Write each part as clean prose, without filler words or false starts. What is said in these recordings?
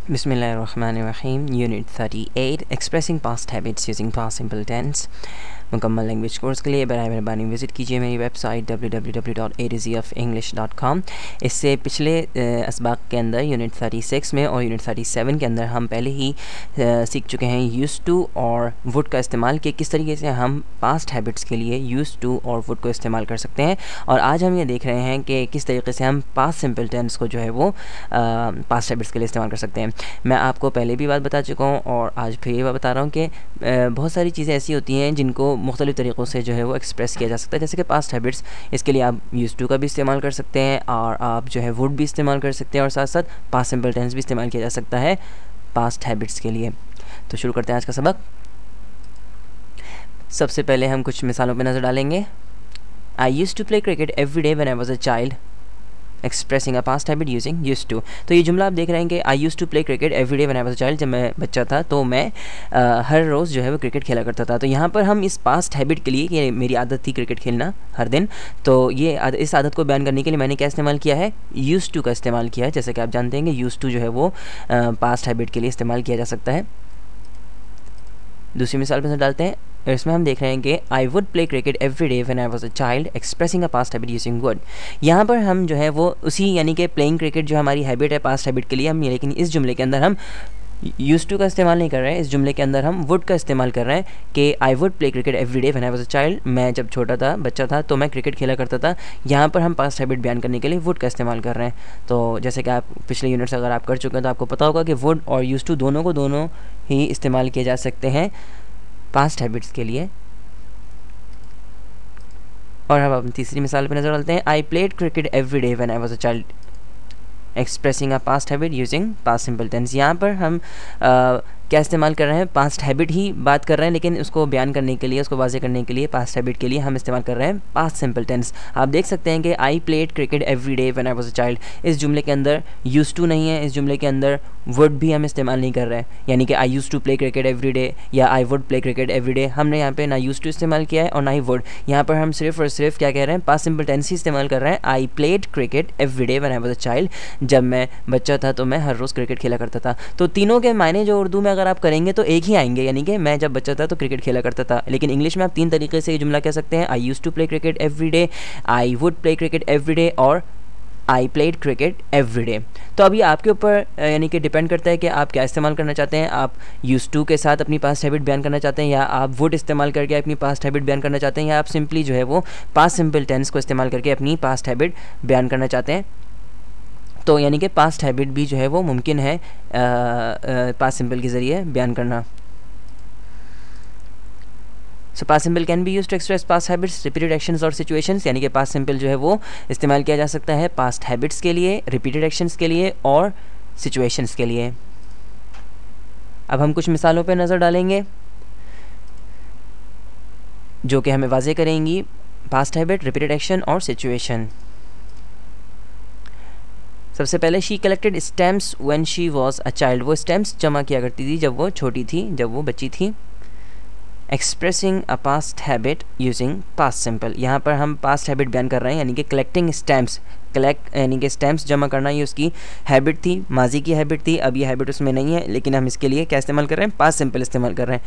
Bismillahirrahmanirrahim. Unit 38 Expressing Past Habits Using Past Simple Tense. मुकम्मल language course के लिए बराए मेहरबानी विज़िट कीजिए मेरी वेबसाइट www.a2zof-english.com। इससे पिछले असबाक के अंदर यूनिट 36 में और यूनिट 37 के अंदर हम पहले ही सीख चुके हैं यूज़ टू और वुड का इस्तेमाल कि किस तरीके से हम पास्ट हैबिट्स के लिए यूज़ टू और वुड को इस्तेमाल कर सकते हैं। और आज हम ये देख रहे हैं कि किस तरीके से हम पास्ट सिंपल टेंस को जो है वो पास्ट हैबिट्स के लिए इस्तेमाल कर सकते हैं। मैं आपको पहले भी बात बता चुका हूँ और आज फिर ये बात बता रहा हूँ कि बहुत सारी चीज़ें ऐसी होती हैं जिनको मुख्तलिफ़ तरीक़ों से जो है वो एक्सप्रेस किया जा सकता है, जैसे कि पास्ट हैबिट्स। इसके लिए आप यूज़ टू का भी इस्तेमाल कर सकते हैं और आप जो है वुड भी इस्तेमाल कर सकते हैं और साथ साथ पास्ट सिंपल टेंस भी इस्तेमाल किया जा सकता है पास्ट हैबिट्स के लिए। तो शुरू करते हैं आज का सबक। सबसे पहले हम कुछ मिसालों पर नज़र डालेंगे। I used to play cricket every day when I was a child, expressing a past habit using used to. तो ये जुमला आप देख रहे हैं कि I used to play cricket every day when I was a child. जब मैं बच्चा था तो मैं हर रोज़ जो है वो क्रिकेट खेला करता था। तो यहाँ पर हम इस पास्ट हैबिट के लिए कि मेरी आदत थी क्रिकेट खेलना हर दिन, तो ये इस आदत को बयान करने के लिए मैंने क्या इस्तेमाल किया है, यूज़ टू का इस्तेमाल किया है। जैसे कि आप जानते हैं कि यूज़ टू जो है वो पास्ट हैबिट के लिए इस्तेमाल किया जा सकता है। दूसरी मिसाल पर डालते हैं। इसमें हम देख रहे हैं कि आई would play cricket every day when I was a child, expressing a past habit using would. यहाँ पर हम जो है वो उसी यानी कि प्लेइंग क्रिकेट जो हमारी हैबिट है पास्ट हैबिट के लिए हम, लेकिन इस जुमले के अंदर हम यूज़ टू का इस्तेमाल नहीं कर रहे हैं। इस जुमले के अंदर हम वुड का इस्तेमाल कर रहे हैं कि आई would play cricket every day when I was a child. मैं जब छोटा था, बच्चा था, तो मैं क्रिकेट खेला करता था। यहाँ पर हम पास्ट हैबिट बयान करने के लिए वुड का इस्तेमाल कर रहे हैं। तो जैसे कि आप पिछले यूनिट्स अगर आप कर चुके हैं तो आपको पता होगा कि वुड और यूज़ टू दोनों को दोनों ही इस्तेमाल किए जा सकते हैं पास्ट हैबिट्स के लिए। और अब हम तीसरी मिसाल पर नज़र डालते हैं। I played cricket every day when I was a child, expressing a past habit using past simple tense. यहाँ पर हम क्या इस्तेमाल कर रहे हैं, पास्ट हैबिट ही बात कर रहे हैं, लेकिन उसको बयान करने के लिए, उसको वाज़े करने के लिए पास्ट हैबिट के लिए हम इस्तेमाल कर रहे हैं पास्ट सिंपल टेंस। आप देख सकते हैं कि आई played cricket every day when I was a child, इस जुमले के अंदर यूज़ टू नहीं है, इस जुमले के अंदर वुड भी हम इस्तेमाल नहीं कर रहे हैं। यानी कि I used to play cricket every day या I would play cricket every day, हमने यहाँ पे ना यूज़ टू इस्तेमाल किया है और ना ही वुड। यहाँ पर हम सिर्फ और सिर्फ क्या कह रहे हैं, पास्ट सिंपल टेंस ही इस्तेमाल कर रहे हैं। I played cricket every day when I was a child, जब मैं बच्चा था तो मैं हर रोज़ क्रिकेट खेला करता था। तो तीनों के मायने जो उर्दू में अगर आप करेंगे तो एक ही आएंगे, यानी कि मैं जब बच्चा था तो क्रिकेट खेला करता था। लेकिन इंग्लिश में आप तीन तरीके से ये जुमला कह सकते हैं। I used to play cricket every day, I would play cricket every day और I played cricket every day. तो अभी आपके ऊपर यानी कि डिपेंड करता है कि आप क्या इस्तेमाल करना चाहते हैं। आप यूज़ टू के साथ अपनी पास्ट हैबिट बयान करना चाहते हैं, या आप वुड इस्तेमाल करके अपनी पास्ट हैबिट बयान करना चाहते हैं, या आप सिंपली जो है वो पास्ट सिंपल टेंस को इस्तेमाल करके अपनी पास्ट हैबिट बयान करना चाहते हैं। तो यानी कि पास्ट हैबिट भी जो है वो मुमकिन है पास्ट सिंपल के ज़रिए बयान करना। So past simple can be use to express past habits, repeated actions और सिचुएशंस। यानी कि पास्ट सिंपल जो है वो इस्तेमाल किया जा सकता है पास्ट हैबिट्स के लिए, रिपीटेड एक्शंस के लिए और सिचुएशंस के लिए। अब हम कुछ मिसालों पर नज़र डालेंगे जो कि हमें वाज़े करेंगी पास्ट हैबिट, रिपीटेड एक्शन और सिचुएशन। सबसे पहले she collected stamps when she was a child, वो स्टैम्प्स जमा किया करती थी जब वो छोटी थी, जब वो बच्ची थी। Expressing a past habit using past simple, यहाँ पर हम पास्ट हैबिट बयान कर रहे हैं, यानी कि कलेक्टिंग स्टैम्प्स, कलेक्ट यानी कि स्टैम्प्स जमा करना, ये उसकी हैबिट थी, माजी की हैबिट थी। अब ये हैबिट उसमें नहीं है, लेकिन हम इसके लिए क्या इस्तेमाल कर रहे हैं, पास्ट सिंपल इस्तेमाल कर रहे हैं।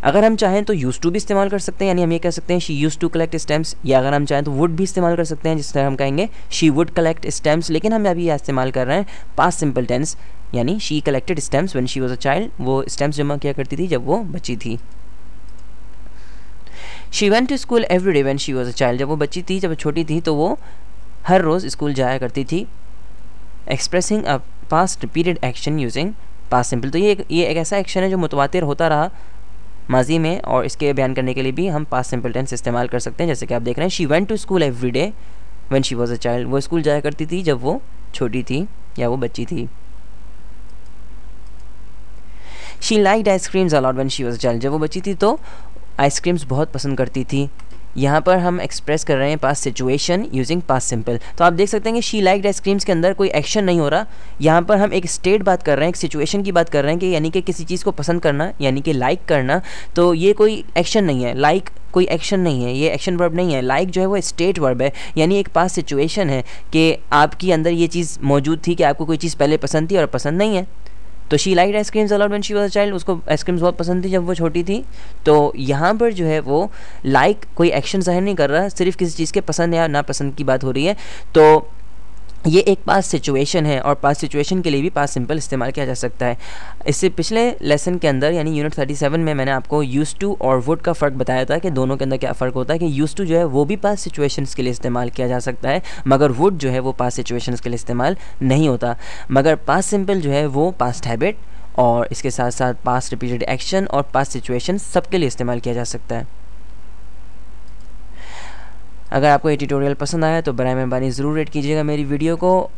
अगर हम चाहें तो यूज़ टू भी इस्तेमाल कर सकते हैं, यानी हम ये कह सकते हैं she use to collect stamps, या अगर हम चाहें तो वुड भी इस्तेमाल कर सकते हैं, जिस तरह हम कहेंगे शी वुड कलेक्ट स्टैम्प्स। लेकिन हम अभी यह इस्तेमाल कर रहे हैं पास्ट सिंपल टेंस, यानी she collected stamps when she was a child, वो स्टैम्प्स जमा किया करती थी जब वो बच्ची थी। She went to school every day when she was a child, जब वो बच्ची थी, जब वो छोटी थी तो वो हर रोज़ स्कूल जाया करती थी। Expressing a past repeated action using past simple, तो ये एक ऐसा एक्शन है जो मुतवातिर होता रहा माजी में, और इसके बयान करने के लिए भी हम पास्ट सिंपल टेंस इस्तेमाल कर सकते हैं। जैसे कि आप देख रहे हैं she went to school every day when she was a child, वो स्कूल जाया करती थी जब वो छोटी थी या वो बच्ची थी। She liked ice creams a lot when she was a child, जब वो बच्ची थी तो आइसक्रीम्स बहुत पसंद करती थी। यहाँ पर हम एक्सप्रेस कर रहे हैं past situation using past simple. तो आप देख सकते हैं कि शी लाइक्ड आइसक्रीम्स के अंदर कोई एक्शन नहीं हो रहा, यहाँ पर हम एक स्टेट बात कर रहे हैं, एक सिचुएशन की बात कर रहे हैं, कि यानी कि किसी चीज़ को पसंद करना, यानी कि लाइक करना। तो ये कोई एक्शन नहीं है, लाइक कोई एक्शन नहीं है, ये एक्शन वर्ब नहीं है। लाइक जो है वो स्टेट वर्ब है, यानी एक पास्ट सिचुएशन है कि आपके अंदर ये चीज़ मौजूद थी कि आपको कोई चीज़ पहले पसंद थी और पसंद नहीं है। तो she like ice creams a lot when she was a child, उसको आइसक्रीम्स बहुत पसंद थी जब वो छोटी थी। तो यहाँ पर जो है वो लाइक कोई एक्शन ज़ाहिर नहीं कर रहा, सिर्फ किसी चीज़ के पसंद या नापसंद की बात हो रही है। तो ये एक पास्ट सिचुएशन है और पास्ट सिचुएशन के लिए भी पास्ट सिंपल इस्तेमाल किया जा सकता है। इससे पिछले लेसन के अंदर यानी यूनिट 37 में मैंने आपको यूज्ड टू और वुड का फ़र्क बताया था कि दोनों के अंदर क्या फ़र्क होता है कि यूज्ड टू जो है वो भी पास्ट सिचुएशंस के लिए इस्तेमाल किया जा सकता है, मगर वुड जो है वो पास्ट सिचुएशंस के लिए इस्तेमाल नहीं होता। मगर पास्ट सिंपल जो है वो पास्ट हैबिट और इसके साथ साथ पास्ट रिपीटेड एक्शन और पास्ट सिचुएशन सबके लिए इस्तेमाल किया जा सकता है। अगर आपको ये ट्यूटोरियल पसंद आया तो बराए मेहरबानी ज़रूर रेट कीजिएगा मेरी वीडियो को,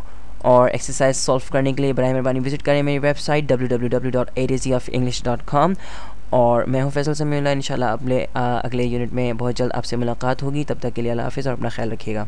और एक्सरसाइज सॉल्व करने के लिए बराए मेहरबानी विजिट करें मेरी वेबसाइट www.areazyofenglish.com। और मैं हूँ फैसल समीउल्लाह, इंशाल्लाह अगले यूनिट में बहुत जल्द आपसे मुलाकात होगी। तब तक के लिए अल्लाह हाफ़िज़ और अपना ख्याल रखिएगा।